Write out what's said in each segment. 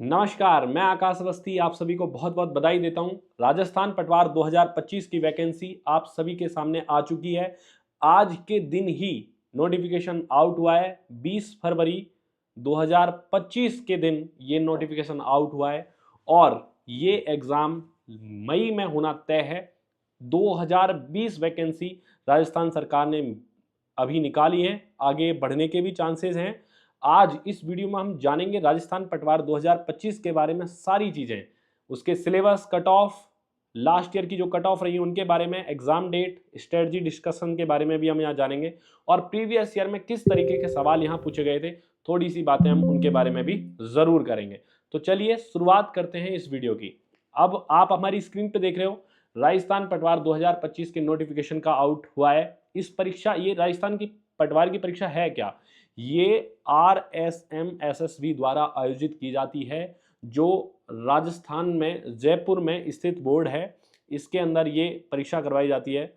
नमस्कार, मैं आकाश अवस्थी आप सभी को बहुत बहुत बधाई देता हूं। राजस्थान पटवार 2025 की वैकेंसी आप सभी के सामने आ चुकी है। आज के दिन ही नोटिफिकेशन आउट हुआ है। 20 फरवरी 2025 के दिन ये नोटिफिकेशन आउट हुआ है और ये एग्ज़ाम मई में होना तय है। 2020 वैकेंसी राजस्थान सरकार ने अभी निकाली है, आगे बढ़ने के भी चांसेस हैं। आज इस वीडियो में हम जानेंगे राजस्थान पटवार 2025 के बारे में सारी चीज़ें, उसके syllabus, cut off, last year की जो कट ऑफ रही है उनके बारे में, एग्जाम डेट, स्ट्रेटजी डिस्कशन के बारे में भी हम यहाँ जानेंगे और प्रीवियस ईयर में किस तरीके के सवाल यहाँ पूछे गए थे, थोड़ी सी बातें हम उनके बारे में भी ज़रूर करेंगे। तो चलिए शुरुआत करते हैं इस वीडियो की। अब आप हमारी स्क्रीन पे देख रहे हो, राजस्थान पटवार 2025 के नोटिफिकेशन का आउट हुआ है। इस परीक्षा, ये राजस्थान की पटवार की परीक्षा है क्या? ये RSMSSB द्वारा आयोजित की जाती है, जो राजस्थान में जयपुर में स्थित बोर्ड है। इसके अंदर ये परीक्षा करवाई जाती है,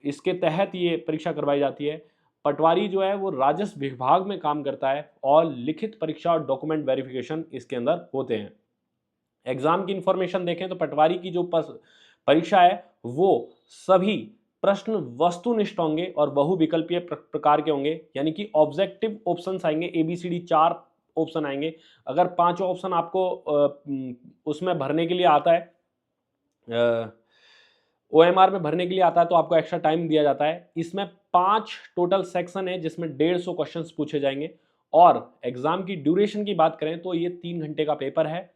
इसके तहत ये परीक्षा करवाई जाती है। पटवारी जो है वो राजस्व विभाग में काम करता है और लिखित परीक्षा और डॉक्यूमेंट वेरिफिकेशन इसके अंदर होते हैं। एग्जाम की इंफॉर्मेशन देखें तो पटवारी की जो परीक्षा है वो सभी प्रश्न वस्तुनिष्ठ होंगे और बहुविकल्पीय प्रकार के होंगे, यानी कि ऑब्जेक्टिव ऑप्शंस आएंगे, ABCD 4 ऑप्शन आएंगे। अगर पांचों ऑप्शन आपको उसमें भरने के लिए आता है, OMR में भरने के लिए आता है, तो आपको एक्स्ट्रा टाइम दिया जाता है। इसमें 5 टोटल सेक्शन है जिसमें 150 क्वेश्चंस पूछे जाएंगे और एग्जाम की ड्यूरेशन की बात करें तो ये 3 घंटे का पेपर है।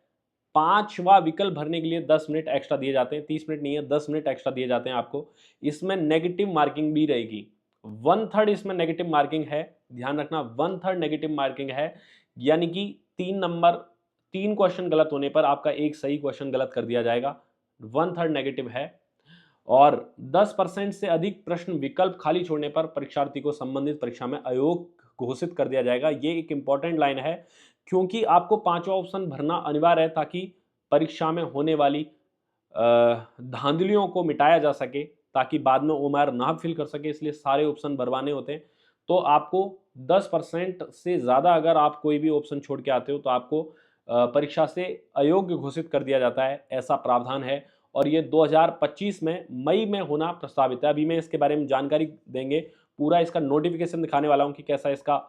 पांचवा विकल्प भरने के लिए 10 मिनट एक्स्ट्रा दिए जाते हैं, 30 मिनट नहीं है, 10 मिनट एक्स्ट्रा दिए जाते हैं आपको। इसमें नेगेटिव मार्किंग भी रहेगी, 1/3 इसमें नेगेटिव मार्किंग है। ध्यान रखना, 1/3 नेगेटिव मार्किंग है, यानी कि 3 क्वेश्चन गलत होने पर आपका एक सही क्वेश्चन गलत कर दिया जाएगा, 1/3 नेगेटिव है। और 10% से अधिक प्रश्न विकल्प खाली छोड़ने पर परीक्षार्थी को संबंधित परीक्षा में अयोग्य घोषित कर दिया जाएगा। ये एक इंपॉर्टेंट लाइन है, क्योंकि आपको पांचवा ऑप्शन भरना अनिवार्य है ताकि परीक्षा में होने वाली धांधलियों को मिटाया जा सके, ताकि बाद में OMR ना फिल कर सके, इसलिए सारे ऑप्शन भरवाने होते हैं। तो आपको 10% से ज़्यादा अगर आप कोई भी ऑप्शन छोड़ के आते हो तो आपको परीक्षा से अयोग्य घोषित कर दिया जाता है, ऐसा प्रावधान है। और ये 2025 में मई में होना प्रस्तावित है। अभी मैं इसके बारे में जानकारी देंगे, पूरा इसका नोटिफिकेशन दिखाने वाला हूँ कि कैसा इसका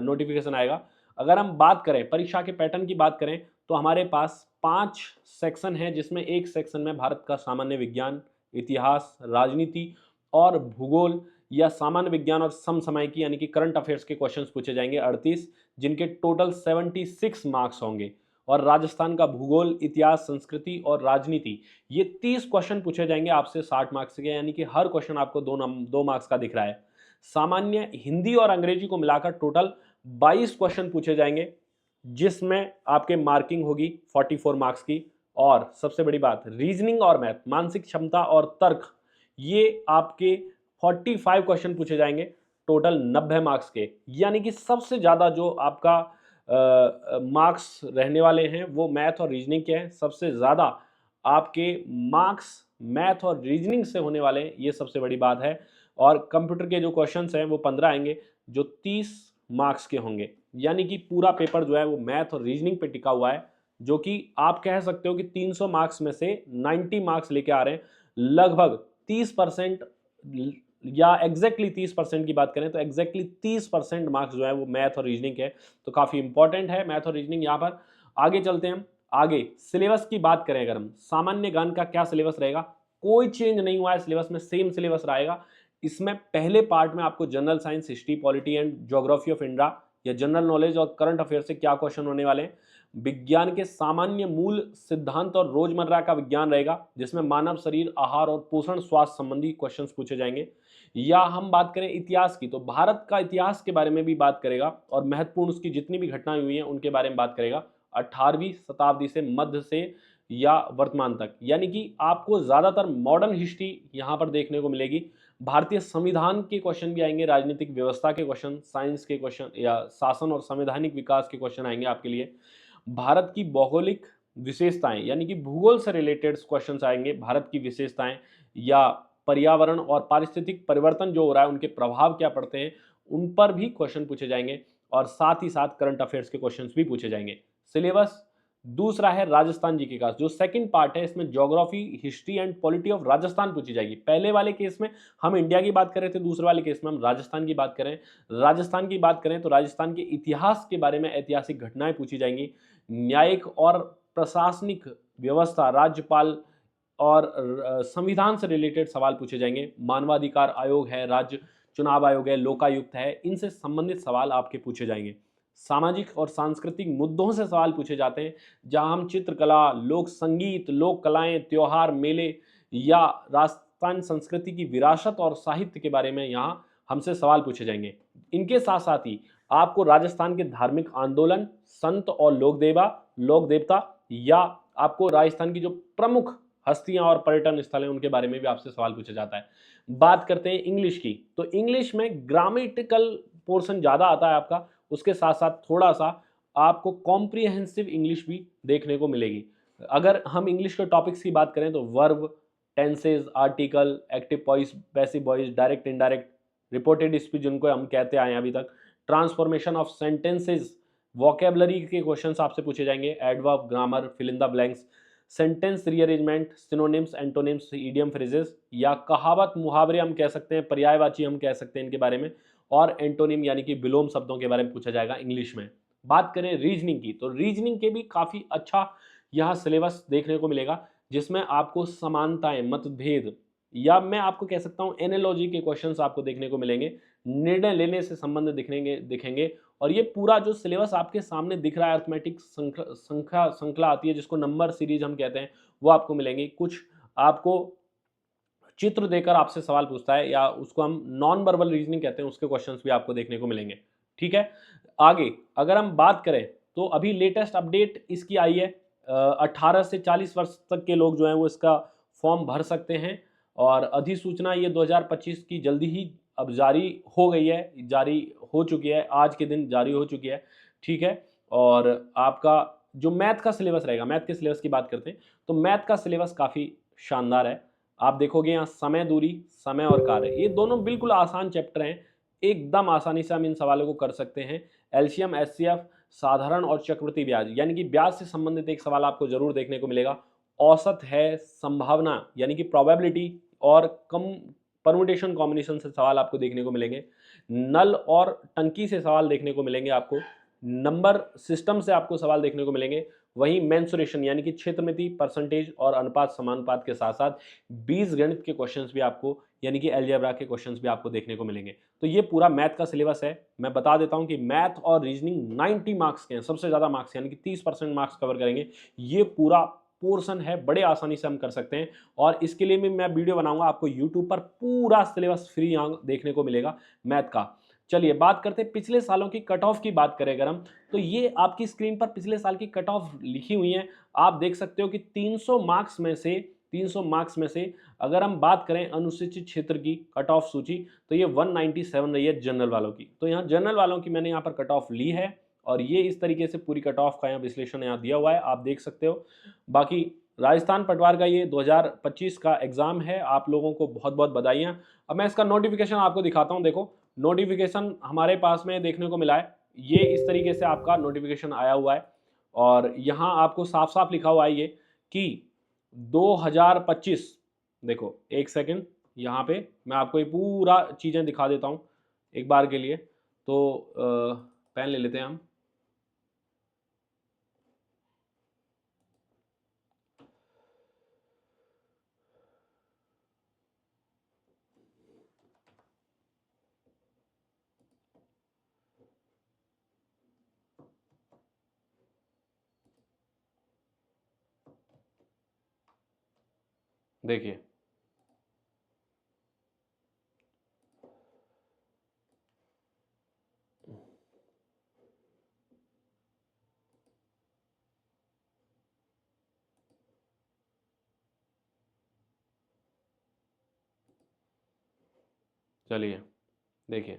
नोटिफिकेशन आएगा। अगर हम बात करें परीक्षा के पैटर्न की बात करें तो हमारे पास 5 सेक्शन हैं, जिसमें एक सेक्शन में भारत का सामान्य विज्ञान, इतिहास, राजनीति और भूगोल या सामान्य विज्ञान और समसामयिकी यानी कि करंट अफेयर्स के क्वेश्चंस पूछे जाएंगे 38, जिनके टोटल 76 मार्क्स होंगे। और राजस्थान का भूगोल, इतिहास, संस्कृति और राजनीति, ये 30 क्वेश्चन पूछे जाएंगे आपसे 60 मार्क्स के, यानी कि हर क्वेश्चन आपको 2 मार्क्स का दिख रहा है। सामान्य हिंदी और अंग्रेजी को मिलाकर टोटल 22 क्वेश्चन पूछे जाएंगे, जिसमें आपके मार्किंग होगी 44 मार्क्स की। और सबसे बड़ी बात, रीजनिंग और मैथ, मानसिक क्षमता और तर्क, ये आपके 45 क्वेश्चन पूछे जाएंगे टोटल 90 मार्क्स के, यानी कि सबसे ज़्यादा जो आपका मार्क्स रहने वाले हैं वो मैथ और रीजनिंग के हैं। सबसे ज़्यादा आपके मार्क्स मैथ और रीजनिंग से होने वाले हैं, ये सबसे बड़ी बात है। और कंप्यूटर के जो क्वेश्चंस हैं वो 15 आएंगे, जो 30 मार्क्स के होंगे, यानी कि पूरा पेपर जो है वो मैथ और रीजनिंग पे टिका हुआ है, जो कि आप कह सकते हो कि 300 मार्क्स में से 90 मार्क्स लेके आ रहे हैं। लगभग 30% या एग्जैक्टली 30% की बात करें तो एग्जैक्टली 30% मार्क्स जो है वो मैथ और रीजनिंग के है, तो काफ़ी इंपॉर्टेंट है मैथ और रीजनिंग यहाँ पर। आगे चलते हैं हम। आगे सिलेबस की बात करें, अगर हम सामान्य ज्ञान का क्या सिलेबस रहेगा, कोई चेंज नहीं हुआ है सिलेबस में, सेम सिलेबस रहेगा। इसमें पहले पार्ट में आपको general science, history, polity and geography of India या जनरल नॉलेज और करंट अफेयर से क्या क्वेश्चन होने वाले हैं। विज्ञान के सामान्य मूल सिद्धांत और रोजमर्रा का विज्ञान रहेगा, जिसमें मानव शरीर, आहार और पोषण, स्वास्थ्य संबंधी क्वेश्चंस पूछे जाएंगे। या हम बात करें इतिहास की, तो भारत का इतिहास के बारे में भी बात करेगा और महत्वपूर्ण उसकी जितनी भी घटनाएं हुई हैं उनके बारे में बात करेगा, 18वीं शताब्दी से मध्य से या वर्तमान तक, यानी कि आपको ज़्यादातर मॉडर्न हिस्ट्री यहाँ पर देखने को मिलेगी। भारतीय संविधान के क्वेश्चन भी आएंगे, राजनीतिक व्यवस्था के क्वेश्चन, साइंस के क्वेश्चन या शासन और संवैधानिक विकास के क्वेश्चन आएंगे आपके लिए। भारत की भौगोलिक विशेषताएं यानी कि भूगोल से रिलेटेड क्वेश्चंस आएंगे, भारत की विशेषताएं या पर्यावरण और पारिस्थितिक परिवर्तन जो हो रहा है उनके प्रभाव क्या पड़ते हैं, उन पर भी क्वेश्चन पूछे जाएंगे। और साथ ही साथ करंट अफेयर्स के क्वेश्चंस भी पूछे जाएंगे। सिलेबस दूसरा है राजस्थान जीके का, जो सेकंड पार्ट है इसमें geography, history and polity of Rajasthan पूछी जाएगी। पहले वाले केस में हम इंडिया की बात कर रहे थे, दूसरे वाले केस में हम राजस्थान की बात करें। राजस्थान की बात करें तो राजस्थान के इतिहास के बारे में ऐतिहासिक घटनाएं पूछी जाएंगी। न्यायिक और प्रशासनिक व्यवस्था, राज्यपाल और संविधान से रिलेटेड सवाल पूछे जाएंगे। मानवाधिकार आयोग है, राज्य चुनाव आयोग है, लोकायुक्त है, इनसे संबंधित सवाल आपके पूछे जाएंगे। सामाजिक और सांस्कृतिक मुद्दों से सवाल पूछे जाते हैं, जहां हम चित्रकला, लोक संगीत, लोक कलाएं, त्योहार, मेले या राजस्थान संस्कृति की विरासत और साहित्य के बारे में यहां हमसे सवाल पूछे जाएंगे। इनके साथ साथ ही आपको राजस्थान के धार्मिक आंदोलन, संत और लोक देवता या आपको राजस्थान की जो प्रमुख हस्तियां और पर्यटन स्थल हैं उनके बारे में भी आपसे सवाल पूछा जाता है। बात करते हैं इंग्लिश की, तो इंग्लिश में ग्रामेटिकल पोर्शन ज़्यादा आता है आपका, उसके साथ साथ थोड़ा सा आपको कॉम्प्रिहेंसिव इंग्लिश भी देखने को मिलेगी। अगर हम इंग्लिश के टॉपिक्स की बात करें तो verb, tenses, article, active voice, passive voice, direct indirect, reported speech जिनको हम कहते आए हैं अभी तक, ट्रांसफॉर्मेशन ऑफ सेंटेंसेज, वोकेबलरी के क्वेश्चंस आपसे पूछे जाएंगे, adverb, grammar, fill in the blanks, sentence rearrangement, synonyms, antonyms, idiom phrases या कहावत, मुहावरे हम कह सकते हैं, पर्यायवाची हम कह सकते हैं इनके बारे में, और एंटोनिम यानी कि विलोम शब्दों के बारे में पूछा जाएगा इंग्लिश में। बात करें रीजनिंग की, तो रीजनिंग के भी काफ़ी अच्छा यहाँ सिलेबस देखने को मिलेगा, जिसमें आपको समानताएं, मतभेद या मैं आपको कह सकता हूँ एनालॉजी के क्वेश्चंस आपको देखने को मिलेंगे, निर्णय लेने से संबंध दिखेंगे। और ये पूरा जो सिलेबस आपके सामने दिख रहा है, अर्थमेटिक संख्या श्रृंखला आती है जिसको नंबर सीरीज हम कहते हैं, वो आपको मिलेंगी। कुछ आपको चित्र देकर आपसे सवाल पूछता है या उसको हम नॉन वर्बल रीजनिंग कहते हैं, उसके क्वेश्चंस भी आपको देखने को मिलेंगे। ठीक है, आगे अगर हम बात करें तो अभी लेटेस्ट अपडेट इसकी आई है, 18 से 40 वर्ष तक के लोग जो हैं वो इसका फॉर्म भर सकते हैं, और अधिसूचना ये 2025 की जल्दी ही अब जारी हो गई है, जारी हो चुकी है, आज के दिन जारी हो चुकी है। ठीक है, और आपका जो मैथ का सिलेबस रहेगा, मैथ के सिलेबस की बात करते हैं तो मैथ का सिलेबस काफ़ी शानदार है। आप देखोगे यहाँ समय, दूरी, समय और कार्य, ये दोनों बिल्कुल आसान चैप्टर हैं, एकदम आसानी से हम इन सवालों को कर सकते हैं। एलसीएम, एचसीएफ, साधारण और चक्रवृद्धि ब्याज यानी कि ब्याज से संबंधित एक सवाल आपको जरूर देखने को मिलेगा। औसत है, संभावना यानी कि प्रोबेबिलिटी और कम परमुटेशन कॉम्बिनेशन से सवाल आपको देखने को मिलेंगे। नल और टंकी से सवाल देखने को मिलेंगे आपको। नंबर सिस्टम से आपको सवाल देखने को मिलेंगे। वहीं मेंसुरेशन यानी कि क्षेत्रमिति, परसेंटेज और अनुपात समानुपात के साथ साथ बीजगणित के क्वेश्चंस भी आपको यानी कि अलजेब्रा के क्वेश्चंस भी आपको देखने को मिलेंगे। तो ये पूरा मैथ का सिलेबस है। मैं बता देता हूं कि मैथ और रीजनिंग 90 मार्क्स के हैं, सबसे ज़्यादा मार्क्स यानी कि 30% मार्क्स कवर करेंगे। ये पूरा पोर्शन है, बड़े आसानी से हम कर सकते हैं, और इसके लिए भी मैं वीडियो बनाऊंगा, आपको यूट्यूब पर पूरा सिलेबस फ्री यहाँ देखने को मिलेगा मैथ का। चलिए बात करते हैं पिछले सालों की कट ऑफ की। बात करें अगर हम, तो ये आपकी स्क्रीन पर पिछले साल की कट ऑफ लिखी हुई है। आप देख सकते हो कि 300 मार्क्स में से अगर हम बात करें अनुसूचित क्षेत्र की कट ऑफ सूची, तो ये 197 रही है जनरल वालों की। तो यहाँ जनरल वालों की मैंने यहाँ पर कट ऑफ ली है, और ये इस तरीके से पूरी कट ऑफ का यहाँ विश्लेषण यहाँ दिया हुआ है, आप देख सकते हो। बाकी राजस्थान पटवार का ये 2025 का एग्जाम है, आप लोगों को बहुत बहुत बधाइयाँ। अब मैं इसका नोटिफिकेशन आपको दिखाता हूँ। देखो नोटिफिकेशन हमारे पास में देखने को मिला है, ये इस तरीके से आपका नोटिफिकेशन आया हुआ है, और यहाँ आपको साफ साफ लिखा हुआ है ये कि 2025, देखो एक सेकंड, यहाँ पे मैं आपको ये पूरा चीज़ें दिखा देता हूँ एक बार के लिए। तो पेन ले लेते हैं हम। देखिए चलिए देखिए,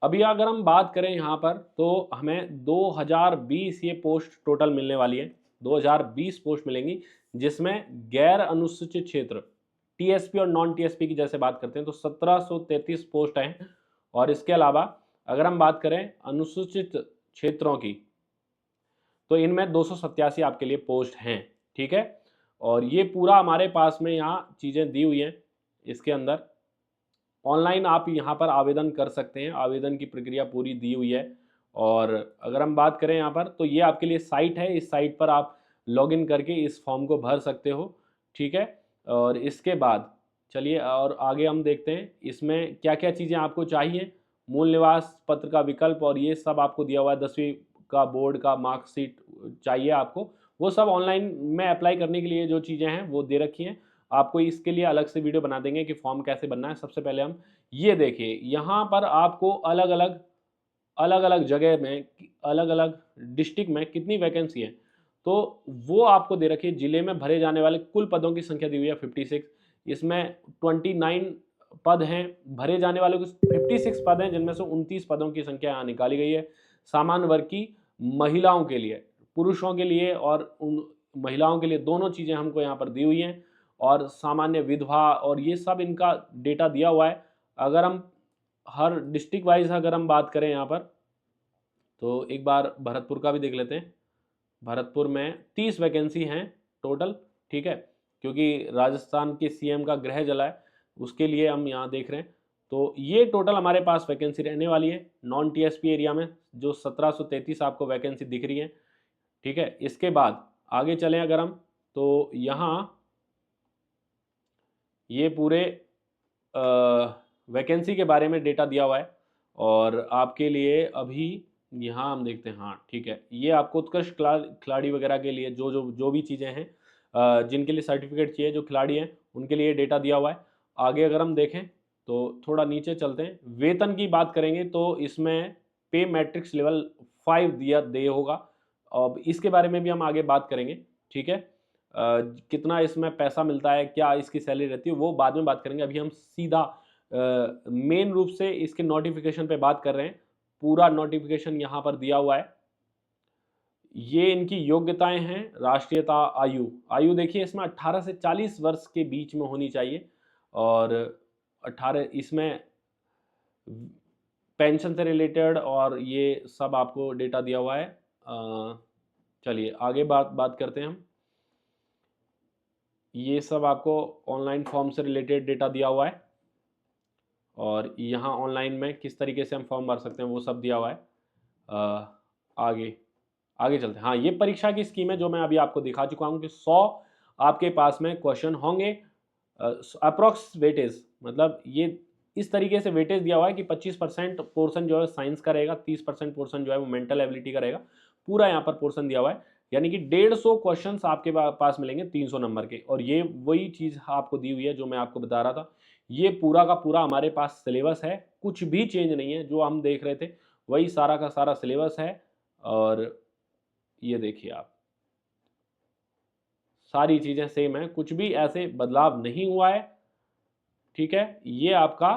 अभी अगर हम बात करें यहाँ पर, तो हमें 2020 ये पोस्ट टोटल मिलने वाली है, 2020 पोस्ट मिलेंगी, जिसमें गैर अनुसूचित क्षेत्र टीएसपी और नॉन टीएसपी की जैसे बात करते हैं तो 1733 पोस्ट हैं। और इसके अलावा अगर हम बात करें अनुसूचित क्षेत्रों की, तो इनमें 287 आपके लिए पोस्ट हैं, ठीक है। और ये पूरा हमारे पास में यहाँ चीज़ें दी हुई हैं। इसके अंदर ऑनलाइन आप यहाँ पर आवेदन कर सकते हैं, आवेदन की प्रक्रिया पूरी दी हुई है। और अगर हम बात करें यहाँ पर, तो ये आपके लिए साइट है, इस साइट पर आप लॉगिन करके इस फॉर्म को भर सकते हो, ठीक है। और इसके बाद चलिए और आगे हम देखते हैं इसमें क्या क्या चीज़ें आपको चाहिए। मूल निवास पत्र का विकल्प और ये सब आपको दिया हुआ है, 10वीं का बोर्ड का मार्कशीट चाहिए आपको, वो सब ऑनलाइन में अप्लाई करने के लिए जो चीज़ें हैं वो दे रखी हैं। आपको इसके लिए अलग से वीडियो बना देंगे कि फॉर्म कैसे बनना है। सबसे पहले हम ये देखिए, यहाँ पर आपको अलग अलग जगह में, अलग अलग डिस्ट्रिक्ट में कितनी वैकेंसी है, तो वो आपको दे रखी है। जिले में भरे जाने वाले कुल पदों की संख्या दी हुई है 56। इसमें 29 पद हैं, भरे जाने वाले कुछ 56 पद हैं, जिनमें से 29 पदों की संख्या यहाँ निकाली गई है। सामान्य वर्ग की महिलाओं के लिए, पुरुषों के लिए और उन महिलाओं के लिए दोनों चीज़ें हमको यहाँ पर दी हुई हैं। और सामान्य विधवा और ये सब इनका डेटा दिया हुआ है। अगर हम हर डिस्ट्रिक्ट वाइज अगर हम बात करें यहाँ पर, तो एक बार भरतपुर का भी देख लेते हैं। भरतपुर में 30 वैकेंसी हैं टोटल, ठीक है, क्योंकि राजस्थान के सीएम का गृह जला है, उसके लिए हम यहाँ देख रहे हैं। तो ये टोटल हमारे पास वैकेंसी रहने वाली है नॉन टीएसपी एरिया में, जो 1733 आपको वैकेंसी दिख रही है, ठीक है। इसके बाद आगे चलें अगर हम, तो यहाँ ये पूरे वैकेंसी के बारे में डेटा दिया हुआ है। और आपके लिए अभी यहाँ हम देखते हैं, हाँ ठीक है, ये आपको उत्कृष्ट खिलाड़ी वगैरह के लिए जो भी चीज़ें हैं, जिनके लिए सर्टिफिकेट चाहिए, जो खिलाड़ी हैं उनके लिए डेटा दिया हुआ है। आगे अगर हम देखें तो थोड़ा नीचे चलते हैं, वेतन की बात करेंगे तो इसमें पे मैट्रिक्स लेवल 5 दिया दे होगा। अब इसके बारे में भी हम आगे बात करेंगे, ठीक है। कितना इसमें पैसा मिलता है, क्या इसकी सैलरी रहती है, वो बाद में बात करेंगे। अभी हम सीधा मेन रूप से इसके नोटिफिकेशन पे बात कर रहे हैं। पूरा नोटिफिकेशन यहाँ पर दिया हुआ है। ये इनकी योग्यताएं हैं। राष्ट्रीयता, आयु देखिए, इसमें 18 से 40 वर्ष के बीच में होनी चाहिए। और 18 इसमें पेंशन से रिलेटेड और ये सब आपको डेटा दिया हुआ है। चलिए आगे बात करते हैं हम। ये सब आपको ऑनलाइन फॉर्म से रिलेटेड डेटा दिया हुआ है। और यहाँ ऑनलाइन में किस तरीके से हम फॉर्म भर सकते हैं वो सब दिया हुआ है। आगे चलते हैं। हाँ, ये परीक्षा की स्कीम है जो मैं अभी आपको दिखा चुका हूँ कि 100 आपके पास में क्वेश्चन होंगे। अप्रॉक्स वेटेज, मतलब ये इस तरीके से वेटेज दिया हुआ है कि 25% पोर्शन जो है साइंस का रहेगा, 30% पोर्शन जो है वो मेंटल एबिलिटी का रहेगा। पूरा यहाँ पर पोर्शन दिया हुआ है, यानी कि 150 क्वेश्चन आपके पास मिलेंगे 300 नंबर के। और ये वही चीज़ आपको दी हुई है जो मैं आपको बता रहा था। ये पूरा का पूरा हमारे पास सिलेबस है, कुछ भी चेंज नहीं है, जो हम देख रहे थे वही सारा का सारा सिलेबस है। और ये देखिए आप, सारी चीज़ें सेम है, कुछ भी ऐसे बदलाव नहीं हुआ है, ठीक है। ये आपका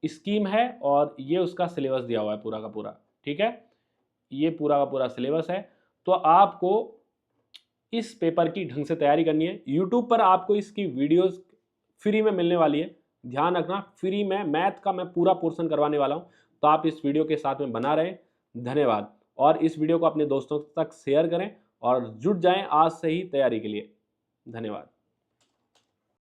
स्कीम है और ये उसका सिलेबस दिया हुआ है पूरा का पूरा, ठीक है। ये पूरा का पूरा सिलेबस है। तो आपको इस पेपर की ढंग से तैयारी करनी है। यूट्यूब पर आपको इसकी वीडियोस फ्री में मिलने वाली है, ध्यान रखना, फ्री में मैथ का मैं पूरा पोर्शन करवाने वाला हूँ। तो आप इस वीडियो के साथ में बना रहें। धन्यवाद। और इस वीडियो को अपने दोस्तों तक शेयर करें और जुट जाएं आज से ही तैयारी के लिए। धन्यवाद।